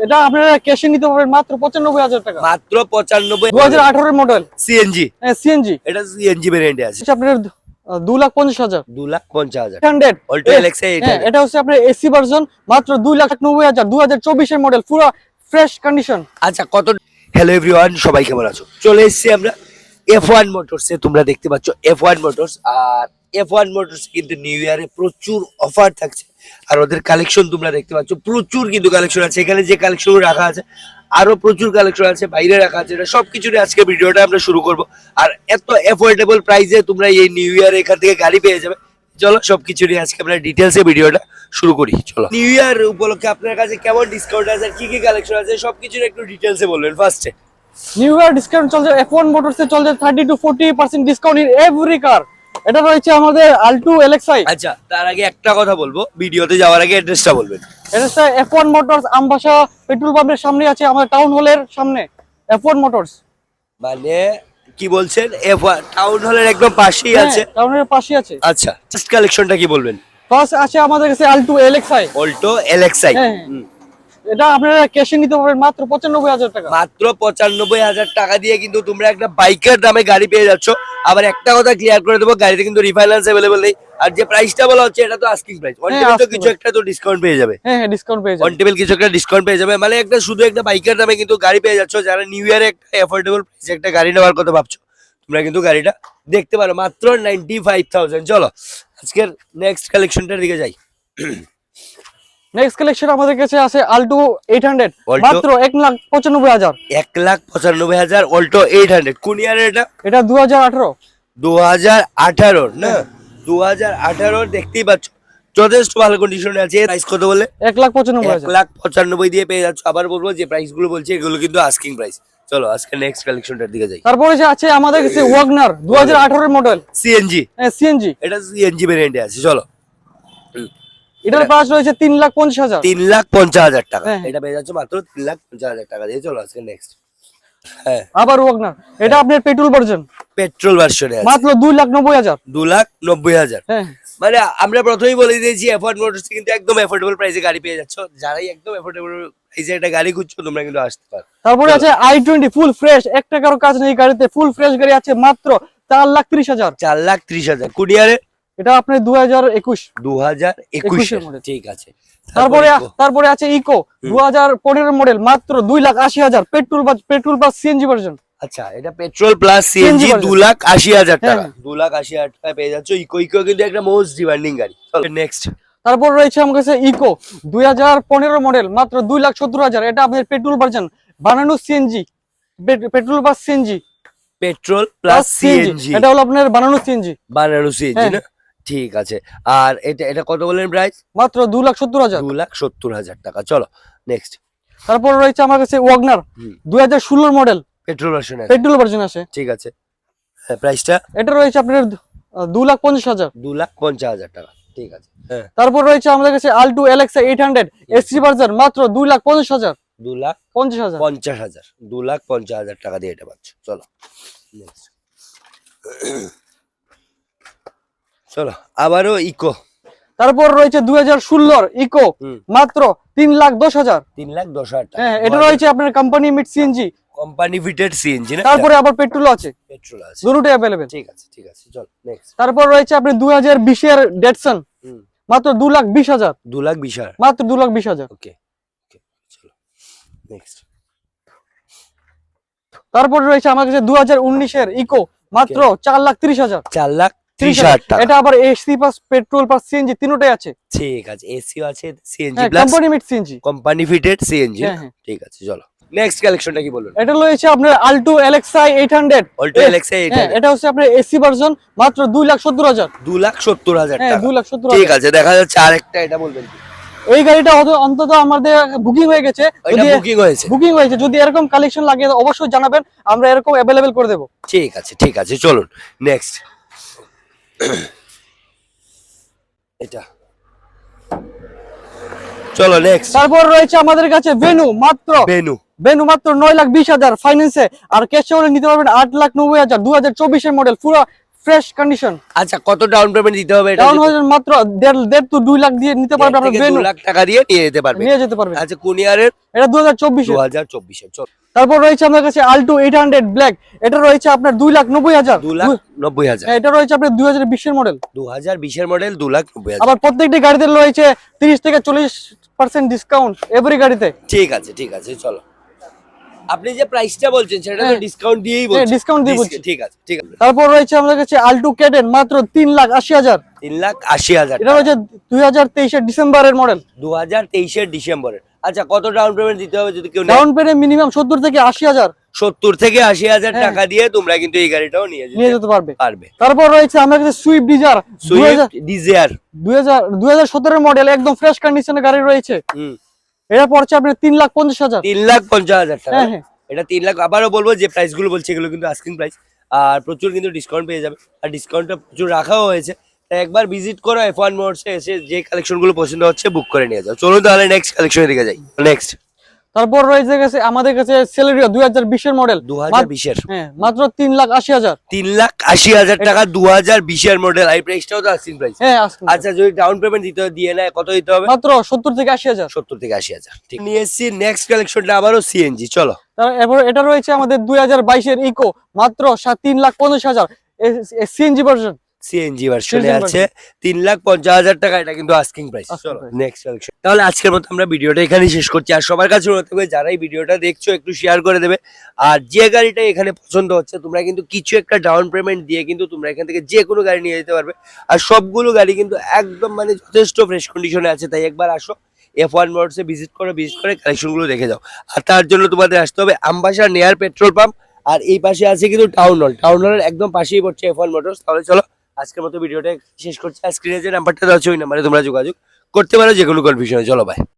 এটা আপনারা ক্যাশে নিতে পারবেন মাত্র 95,000 টাকা। মাত্র 95। 2018 এর মডেল সিএনজি। হ্যাঁ সিএনজি। এটা সিএনজি ভেরিয়েন্টে আছে। এটা আপনার 2,50,000। 2,50,000 100 অল্টো এলএক্স হ্যাঁ এটা হচ্ছে আপনার এসি ভার্সন মাত্র 2,90,000 2024 এর মডেল পুরো ফ্রেশ কন্ডিশন। আচ্ছা কত। হ্যালো এভরিওয়ান, সবাই কেমন আছো? চলে এসেছি আমরা F1 মোটরসে। তোমরা দেখতে পাচ্ছ F1 মোটরস। আর F1 মোটরস কিন্তু নিউ ইয়ারে প্রচুর অফার থাকছে। আর ওদের কালেকশন তোমরা দেখতে পাচ্ছ, প্রচুর কিন্তু কালেকশন আছে। এখানে যে কালেকশন রাখা আছে আরো প্রচুর কালেকশন আছে, বাইরে রাখা আছে। এটা সবকিছু নিয়ে আজকে ভিডিওটা আমরা শুরু করব। আর এত অ্যাফোর্ডেবল প্রাইসে তোমরা এই নিউ ইয়ারে এখান থেকে গাড়ি পেয়ে যাবে। চলো সবকিছু নিয়ে আজকে আমরা ডিটেলসে ভিডিওটা শুরু করি। চলো, নিউ ইয়ার উপলক্ষে আপনার কাছে কেমন ডিসকাউন্ট আছে, কি কি কালেকশন আছে, সবকিছু একটু ডিটেলসে বলবেন ফার্স্টে। নিউ ইয়ার ডিসকাউন্ট চলছে F1 মোটরসে, চলছে 30 to 40% ডিসকাউন্ট ইন এভরি কার। এটা রয়েছে আমাদের আল্টো এলএক্সআই। আচ্ছা, তার আগে একটা কথা বলবো, ভিডিওতে যাওয়ার আগে অ্যাড্রেসটা বলবেন। এটা F1 মোটরস আমবাসা পেট্রোল পাম্পের সামনে আছে, আমাদের টাউন হলের সামনে F1 মোটরস। মানে কি বলছেন? F1 টাউন হলের একদম পাশেই আছে। টাউনের পাশেই আছে। আচ্ছা, ফার্স্ট কালেকশনটা কি বলবেন? ফার্স্ট আছে আমাদের কাছে আল্টো এলএক্সআই। Alto LXi. এটা আপনারা ক্যাশে নিতে পারবেন মাত্র 95,000 টাকা। মাত্র 95,000 টাকা দিয়ে কিন্তু তোমরা একটা বাইকের দামে গাড়ি পেয়ে যাচ্ছ। আবার একটা কথা ক্লিয়ার করে দেবো, গাড়িতে কিন্তু রিফাইন্যান্স अवेलेबल নেই। আর যে প্রাইসটা বলা হচ্ছে এটা তো আস্কিং প্রাইস। অন টেবিল তো কিছু একটা তো ডিসকাউন্ট পেয়ে যাবে। হ্যাঁ ডিসকাউন্ট পেয়ে যাবে। অন টেবিল কিছু একটা ডিসকাউন্ট পেয়ে যাবে। মানে একটা শুধু একটা বাইকের দামে কিন্তু গাড়ি পেয়ে যাচ্ছ। যারা নিউ ইয়ারে একটা অ্যাফোর্ডেবল প্রাইসে একটা গাড়ি নেওয়ার কথা ভাবছো, তোমরা কিন্তু গাড়িটা দেখতে পারো মাত্র 95,000। চলো আজকের নেক্সট কালেকশনটার দিকে যাই। নেক্সট কালেকশন আমাদের কাছে আছে আল্টো 800 Alto? মাত্র 1,95,000। 1,95,000 অল্টো 800। কোন ইয়ারে এটা? এটা 2018। 2018 না? 2018 দেখতেই পাচ্ছ, যথেষ্ট ভালো কন্ডিশনে আছে। প্রাইস কত বলে? 1,95,000। 1,95,000 দিয়ে পেয়ে যাচ্ছ। আবার বলবো যে প্রাইস গুলো বলছি এগুলো কিন্তু আস্কিং প্রাইস। চলো আজকে নেক্সট কালেকশনটার দিকে যাই। তারপরে যে আছে আমাদের কাছে ওয়াগনার 2018 এর মডেল সিএনজি। হ্যাঁ সিএনজি। এটা সিএনজি ভেরিয়েন্টে আছে। চলো, এটার প্রাইস রয়েছে 3,50,000। 3,50,000 টাকা। হ্যাঁ। এটা পেয়ে যাচ্ছ মাত্র 3,50,000 টাকা দিয়ে। চলো আজকে নেক্সট। হ্যাঁ, আবার ওয়াগনার, এটা আপনার পেট্রোল ভার্সন পেট্রোল ভার্সনে আছে। মাত্র 2,90,000। 2,90,000। হ্যাঁ মানে আমরা প্রথমেই বলে দিয়েছি F1 মোটরস কিন্তু একদম এফোর্ডেবল প্রাইসে গাড়ি পেয়ে যাচ্ছ। যারাই একদম এফোর্ডেবল প্রাইসে একটা গাড়ি খুঁজছো, তোমরা কিন্তু আসতে পারো। তারপরে আছে i20 ফুল ফ্রেশ, এক টাকারও কাজ নেই গাড়িতে, ফুল ফ্রেশ গাড়ি আছে মাত্র 4,30,000। 4,30,000 কোন ইয়ারে? এটা আপনার 2021। 2021 এর মডেল। ঠিক আছে। তারপরে আছে ইকো 2015 মডেল মাত্র 2,80,000 পেট্রোল বা সিএনজি ভার্সন। আচ্ছা, এটা পেট্রোল প্লাস সিএনজি version। 2,80,000 টাকা। হ্যাঁ। 2,80,000 টাকা পেয়ে যাচ্ছ। ইকো কিন্তু একটা মোস্ট ডিমান্ডিং গাড়ি। চলো নেক্সট। তারপর রয়েছে আমার কাছে ইকো 2015 মডেল মাত্র 2,70,000। এটা আপনার পেট্রোল ভার্সন বানানো সিএনজি, পেট্রোল বা সিএনজি। Petrol plus CNG. এটা হলো আপনার বানানো সিএনজি। বানানো সিএনজি হ্যাঁ। না? ঠিক আছে। আর এটা কত বললেন প্রাইস? মাত্র 2,70,000। 2,70,000 টাকা। চলো নেক্সট। তারপর রয়েছে আমার কাছে ওয়াগনার 2016 মডেল পেট্রোল ভার্সন আছে। পেট্রোল ভার্সন আছে। ঠিক আছে। হ্যাঁ, প্রাইসটা? এটা রয়েছে আপনার 2,50,000। 2,50,000 টাকা। ঠিক আছে। হ্যাঁ। তারপর রয়েছে আমাদের কাছে আল্টো এলএক্সআই 800 এসি ভার্সন মাত্র 2,50,000। 2,50,000। 2,50,000 টাকা দিয়ে এটা পাচ্ছ। চলো নেক্সট। চলো আবারও ইকো। তারপর রয়েছে 2016 ইকো মাত্র 3,10,000। 3,10,000 টাকা। হ্যাঁ এটা রয়েছে আপনার company mid CNG, company fitted CNG না? তারপরে আবার পেট্রোল আছে। পেট্রোল আছে। দুটোই अवेलेबल। ঠিক আছে, ঠিক আছে। চল নেক্সট। তারপর রয়েছে আপনি 2020 এর ডেটসন মাত্র 2,20,000। 2,20,000 মাত্র 2,20,000। ওকে ওকে। চলো নেক্সট। তারপর রয়েছে আমার কাছে 2019 এর ইকো মাত্র 4,30,000। 4,30,000 টাকা। এটা আবার AC plus petrol plus CNG তিনটাই আছে। ঠিক আছে, এসিও আছে, CNG plus company mid CNG, company fitted CNG. হ্যাঁ, হ্যাঁ। ঠিক আছে। চলো নেক্সট কালেকশনটা কি বলুন? এটা রয়েছে আপনার আল্টো এলএক্সআই 800 অল্টো এলএক্সআই 800। এটা হচ্ছে আপনার এসি ভার্সন মাত্র 2,70,000। 2,70,000 হ্যাঁ টাকা। 2,70,000। ঠিক আছে। দেখা যাচ্ছে আরেকটা, এটা বলবেন কি? এই গাড়িটা অন্তত আমাদের বুকিং হয়ে গেছে। এটা বুকিং হয়েছে? বুকিং হয়েছে। যদি এরকম কালেকশন লাগে অবশ্যই জানাবেন, আমরা এরকম अवेलेबल করে দেব। ঠিক আছে, ঠিক আছে। চলুন নেক্সট। এটা চলো নেক্সট। তারপর রয়েছে আমাদের কাছে ভেনু মাত্র বেনু। 9,20,000 ফাইন্যান্সে, আর ক্যাশে হলে নিতে পারবেন 8,90,000 2024 এর মডেল পুরো ফ্রেশ কন্ডিশন। আচ্ছা, কত ডাউন পেমেন্ট দিতে হবে এটা? ডাউন হয়ে মাত্র 1.5 to 2 লাখ দিয়ে নিতে পারবে আপনার 2 লাখ টাকা দিয়ে নিয়ে যেতে পারবে। আচ্ছা, কোন ইয়ারের? এটা 2024 এর। 2024 এর। চল, তারপর রয়েছে আমাদের কাছে আল্টো 800 ব্ল্যাক, এটা রয়েছে আপনার 2,90,000। 2,90,000। এটা রয়েছে আপনার 2020 এর মডেল। 2020 এর মডেল, 2,90,000। আবার প্রত্যেকটি গাড়িতে রয়েছে 30 থেকে 40% ডিসকাউন্ট এভরি গাড়িতে। ঠিক আছে, ঠিক আছে, চলো। আপনি যে প্রাইসটা বলছেন সেটা তো হ্যাঁ। ডিসকাউন্ট দিয়েই বলছেন। ডিসকাউন্ট দিয়ে বলছি। ঠিক আছে, ঠিক আছে। তারপর রয়েছে আমাদের কাছে আল্টো কেডেন মাত্র 3,80,000। 3,80,000। এটা রয়েছে 2023 এর ডিসেম্বরের মডেল। 2023 এর ডিসেম্বরের। আচ্ছা, কত ডাউন পেমেন্ট দিতে হবে যদি কেউ নেয়? ডাউন পেমেন্ট মিনিমাম 70 থেকে 80,000 70 থেকে 80,000 হ্যাঁ। টাকা দিয়ে তোমরা কিন্তু এই গাড়িটাও নিয়ে নিয়ে যেতে যেতে পারবে। পারবে। তারপর রয়েছে আমাদের কাছে Swift Dzire Swift Dzire 2017 model, একদম ফ্রেশ কন্ডিশনের গাড়ি রয়েছে। এটা পড়ছে আপনার 3,50,000। 3,50,000 টাকা। হ্যাঁ, হ্যাঁ। এটা 3 লাখ। আবারও বলবো যে প্রাইস গুলো বলছি এগুলো কিন্তু আস্কিং প্রাইস, আর প্রচুর কিন্তু ডিসকাউন্ট পেয়ে যাবে, আর ডিসকাউন্টটা প্রচুর রাখাও হয়েছে। তাই একবার ভিজিট করো F1 মোটরসে, এসে যে কালেকশন গুলো পছন্দ হচ্ছে বুক করে নিয়ে যাও। চলুন তাহলে নেক্সট কালেকশনের দিকে যাই। নেক্সট তারপর রয়েছে গেছে আমাদের কাছে সেলেরিও 2020 এর মডেল। 2020 এর। হ্যাঁ, মাত্র 3,80,000। 3,80,000 টাকা 2020 এর মডেল। এই প্রাইসটাও তো আস্কিং প্রাইস। হ্যাঁ, আচ্ছা, যদি ডাউন পেমেন্ট দিয়ে নেয় কত দিতে হবে? মাত্র 70 থেকে 80,000। 70 থেকে 80,000। ঠিক, নিয়ে এসেছি নেক্সট কালেকশনটা আবারও সিএনজি। চলো। এরপর এটা রয়েছে আমাদের 2022 এর ইকো, মাত্র 3,50,000 সিএনজি ভার্সন। সিএনজি ভার্সনে CNG আছে 3,50,000 টাকা। এটা কিন্তু আস্কিং প্রাইস। Asking চলো price। Next collection. তাহলে আজকের মতো আমরা ভিডিওটা এখানেই শেষ করছি। আর সবার কাছে অনুরোধ থাকবে, যারা এই ভিডিওটা দেখছো একটু শেয়ার করে দেবে। আর যে গাড়িটা এখানে পছন্দ হচ্ছে তোমরা কিন্তু কিছু একটা ডাউন পেমেন্ট দিয়ে কিন্তু তোমরা এখান থেকে যে কোনো গাড়ি নিয়ে যেতে পারবে। আর সবগুলো গাড়ি কিন্তু একদম মানে যথেষ্ট ফ্রেশ কন্ডিশনে আছে। তাই একবার আসো F1 মোটরসে, ভিজিট করে কালেকশনগুলো দেখে যাও। আর তার জন্য তোমাদের আসতে হবে আমবাসা নেয়ার পেট্রোল পাম্প। আর এই পাশে আছে কিন্তু টাউন হলের একদম পাশেই পড়ছে F1 মোটরস। তাহলে চলো আজকের মতো ভিডিওটা শেষ করছি। আর স্ক্রিনে যে নাম্বারটা দেওয়া আছে ওই নাম্বারে তোমরা যোগাযোগ করতে পারো যে কোনো কনফিউশনে। চলো, বাই।